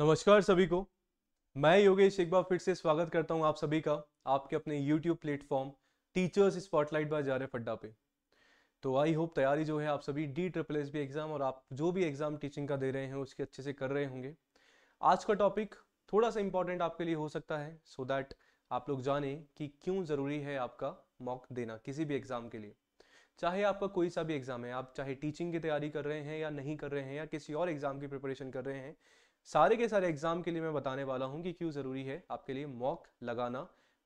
नमस्कार सभी को। मैं योगेश एक बार फिर से स्वागत करता हूं आप सभी का आपके अपने YouTube platform teachers spotlight by जारेफ अड्डा पे। तो आई होप तैयारी जो है आप सभी DSSB एग्जाम और आप जो भी एग्जाम टीचिंग का दे रहे हैं उसके अच्छे से कर रहे होंगे। आज का टॉपिक थोड़ा सा इंपॉर्टेंट आपके लिए हो सकता है सो दैट आप लोग जाने कि क्यों ज़रूरी है आपका मॉक देना किसी भी एग्जाम के लिए। चाहे आपका कोई सा भी एग्जाम है, आप चाहे टीचिंग की तैयारी कर रहे हैं या नहीं कर रहे हैं या किसी और एग्जाम की प्रिपरेशन कर रहे हैं, सारे के सारे एग्जाम के लिए मैं बताने वाला हूं कि क्यों जरूरी है आपके लिए मॉक लगाना,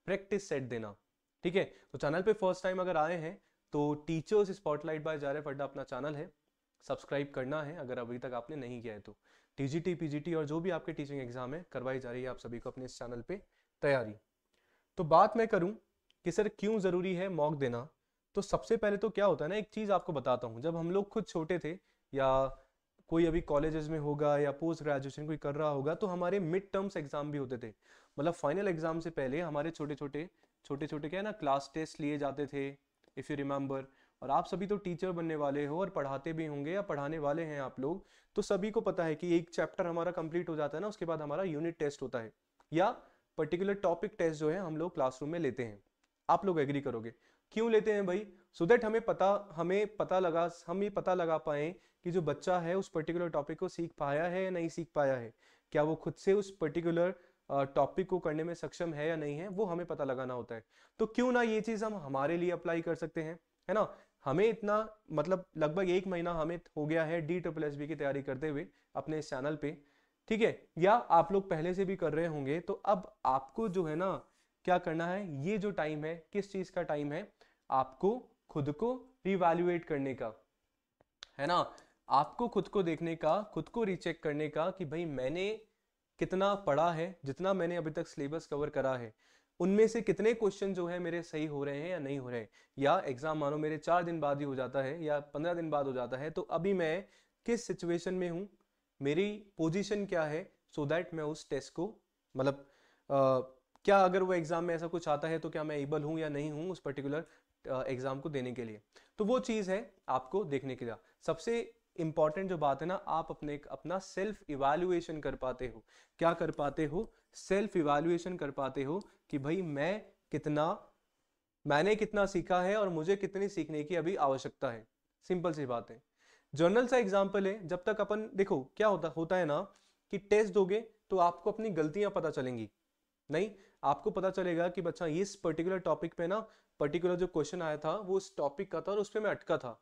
प्रैक्टिस सेट देना। ठीक है, तो चैनल पे फर्स्ट टाइम अगर आए हैं तो टीचर्स स्पॉटलाइट बाय जारेफ अड्डा अपना चैनल है, सब्सक्राइब करना है अगर अभी तक आपने नहीं किया है तो। टीजीटी पीजीटी और जो भी आपके टीचिंग एग्जाम है करवाई जा रही है आप सभी को अपने इस चैनल पे तैयारी। तो बात मैं करूं कि सर क्यों जरूरी है मॉक देना, तो सबसे पहले तो क्या होता है ना, एक चीज आपको बताता हूं। जब हम लोग खुद छोटे थे या कोई अभी कॉलेजेस में होगा या पोस्ट ग्रेजुएशन कोई कर रहा होगा तो हमारे मिड टर्म्स एग्जाम भी होते थे। मतलब फाइनल एग्जाम से पहले हमारे छोटे छोटे क्या है ना क्लास टेस्ट लिए जाते थे, इफ यू रिमेंबर। और आप सभी तो टीचर बनने वाले हो और पढ़ाते भी होंगे या पढ़ाने वाले हैं आप लोग, तो सभी को पता है कि एक चैप्टर हमारा कंप्लीट हो जाता है ना, उसके बाद हमारा यूनिट टेस्ट होता है या पर्टिकुलर टॉपिक टेस्ट जो है हम लोग क्लासरूम में लेते हैं। आप लोग एग्री करोगे क्यों लेते हैं भाई? सो दैट हम ये पता लगा पाए कि जो बच्चा है उस पर्टिकुलर टॉपिक को सीख पाया है या नहीं सीख पाया है, क्या वो खुद से उस पर्टिकुलर टॉपिक को करने में सक्षम है या नहीं है, वो हमें पता लगाना होता है। तो क्यों ना ये चीज हम हमारे लिए अप्लाई कर सकते हैं, है ना। हमें इतना मतलब लगभग 1 महीना हमें हो गया है DSSB की तैयारी करते हुए अपने इस चैनल पे, ठीक है, या आप लोग पहले से भी कर रहे होंगे। तो अब आपको जो है ना क्या करना है, ये जो टाइम है किस चीज का टाइम है, आपको खुद को रिवैल्यूएट करने का, है ना। आपको खुद को देखने का, खुद को रीचेक करने का कि भाई मैंने कितना पढ़ा है, जितना मैंने अभी तक सिलेबस कवर करा है उनमें से कितने क्वेश्चन जो है मेरे सही हो रहे हैं या नहीं हो रहे हैं। या एग्जाम मानो मेरे 4 दिन बाद ही हो जाता है या 15 दिन बाद हो जाता है, तो अभी मैं किस सिचुएशन में हूं, मेरी पोजीशन क्या है, सो दैट मैं उस टेस्ट को मतलब क्या अगर वो एग्जाम में ऐसा कुछ आता है तो क्या मैं एबल हूं या नहीं हूं उस पर्टिकुलर एग्जाम को देने के लिए। तो वो चीज है आपको देखने के लिए। सबसे इंपॉर्टेंट जो बात है ना, आप अपना सेल्फ इवैल्यूएशन कर पाते हो। क्या कर पाते हो? सेल्फ इवैल्यूएशन कर पाते हो कि भाई मैंने कितना सीखा है और मुझे कितनी सीखने की अभी आवश्यकता है। सिंपल सी बात है। जर्नल सा एग्जाम्पल है, जब तक अपन देखो क्या होता है ना कि टेस्ट दोगे तो आपको अपनी गलतियां पता चलेंगी। नहीं, आपको पता चलेगा कि बच्चा इस पर्टिकुलर टॉपिक पे ना पर्टिकुलर जो क्वेश्चन आया था वो उस टॉपिक का था और उस पे मैं अटका था।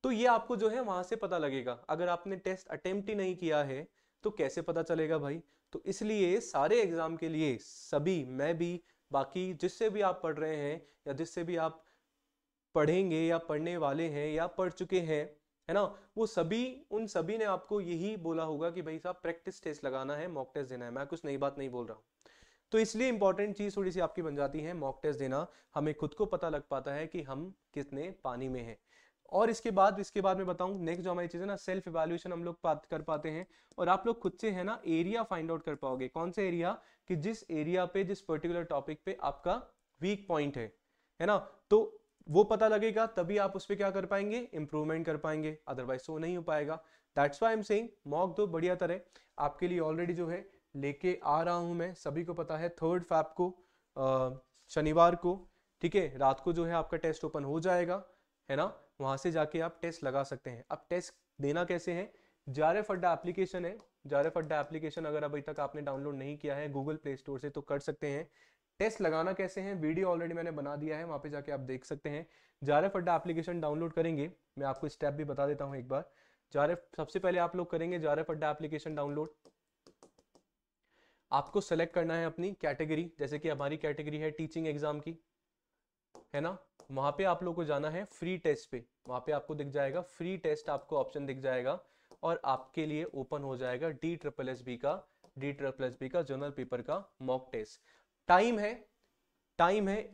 तो ये आपको जो है वहां से पता लगेगा। अगर आपने टेस्ट अटेम्प्ट ही नहीं किया है तो कैसे पता चलेगा भाई? तो इसलिए सारे एग्जाम के लिए सभी, मैं भी, बाकी जिससे भी आप पढ़ रहे हैं या जिससे भी आप पढ़ेंगे या पढ़ने वाले हैं या पढ़ चुके हैं, है ना, वो सभी, उन सभी ने आपको यही बोला होगा कि भाई साहब प्रैक्टिस टेस्ट लगाना है, मॉक टेस्ट देना है। मैं कुछ नई बात नहीं बोल रहा हूँ। तो इसलिए इंपॉर्टेंट चीज थोड़ी सी आपकी बन जाती है मॉक टेस्ट देना। हमें खुद को पता लग पाता है कि हम कितने पानी में हैं। और इसके बाद मैं बताऊं नेक्स्ट जो हमारी चीज है ना, सेल्फ इवैल्यूएशन हम लोग कर पाते हैं। और आप लोग खुद से है ना एरिया फाइंड आउट कर पाओगे। कौन सा एरिया? कि जिस एरिया पे, जिस पर्टिकुलर टॉपिक पे आपका वीक पॉइंट है ना, तो वो पता लगेगा तभी आप उस पर क्या कर पाएंगे, इंप्रूवमेंट कर पाएंगे, अदरवाइज सो नहीं हो पाएगा। That's why I am saying mock दो बढ़िया तरह। आपके लिए ऑलरेडी जो है लेके आ रहा हूं मैं, सभी को पता है 3 फैब को शनिवार को, ठीक है, रात को जो है आपका टेस्ट ओपन हो जाएगा, है ना। वहां से जाके आप टेस्ट लगा सकते हैं। अब टेस्ट देना कैसे है? जारेफ अड्डा एप्लीकेशन है। जारेफ अड्डा एप्लीकेशन अगर अभी तक आपने डाउनलोड नहीं किया है गूगल प्ले स्टोर से तो कर सकते हैं। टेस्ट लगाना कैसे है, वीडियो ऑलरेडी मैंने बना दिया है, वहां पे जाके आप देख सकते हैं। जारेफ अड्डा एप्लीकेशन डाउनलोड करेंगे, मैं आपको स्टेप भी बता देता हूं एक बार। सबसे पहले आप लोग करेंगे जारेफ अड्डा एप्लीकेशन डाउनलोड। आपको सेलेक्ट करना है अपनी कैटेगरी, जैसे कि हमारी कैटेगरी है टीचिंग एग्जाम की, है ना। वहां पे आप लोग को जाना है फ्री टेस्ट पे, वहां पे आपको दिख जाएगा फ्री टेस्ट, आपको ऑप्शन दिख जाएगा और आपके लिए ओपन हो जाएगा डी ट्रिपल एस बी का जर्नल पेपर का मॉक टेस्ट। टाइम है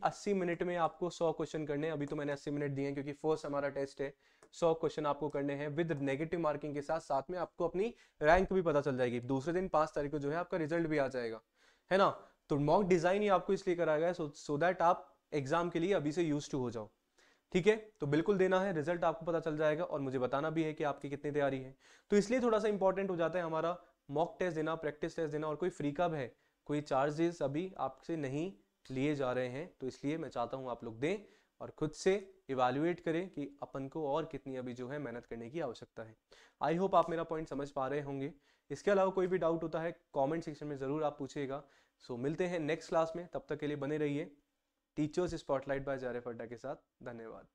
80 मिनट में आपको 100 क्वेश्चन करने हैं। अभी तो मैंने 80 मिनट दिए हैं क्योंकि फर्स्ट हमारा टेस्ट है। 100 क्वेश्चन आपको करने हैं विद नेगेटिव मार्किंग के साथ, साथ में आपको अपनी रैंक भी पता चल जाएगी। दूसरे दिन 5 तारीख को जो है आपका रिजल्ट भी आ जाएगा, है ना। तो मॉक डिजाइन ही आपको इसलिए कराया गया सो दैट आप एग्जाम के लिए अभी से यूज टू हो जाओ, ठीक है। तो बिल्कुल देना है, रिजल्ट आपको पता चल जाएगा और मुझे बताना भी है कि आपकी कितनी तैयारी है। तो इसलिए थोड़ा सा इंपॉर्टेंट हो जाता है हमारा मॉक टेस्ट देना, प्रैक्टिस टेस्ट देना और कोई फ्री का है, कोई चार्जेस अभी आपसे नहीं लिए जा रहे हैं। तो इसलिए मैं चाहता हूँ आप लोग दें और खुद से इवैल्यूएट करें कि अपन को और कितनी अभी जो है मेहनत करने की आवश्यकता है। आई होप आप मेरा पॉइंट समझ पा रहे होंगे। इसके अलावा कोई भी डाउट होता है कमेंट सेक्शन में ज़रूर आप पूछिएगा। सो मिलते हैं नेक्स्ट क्लास में, तब तक के लिए बने रहिए टीचर्स स्पॉटलाइट बाय जारे फड्डा के साथ। धन्यवाद।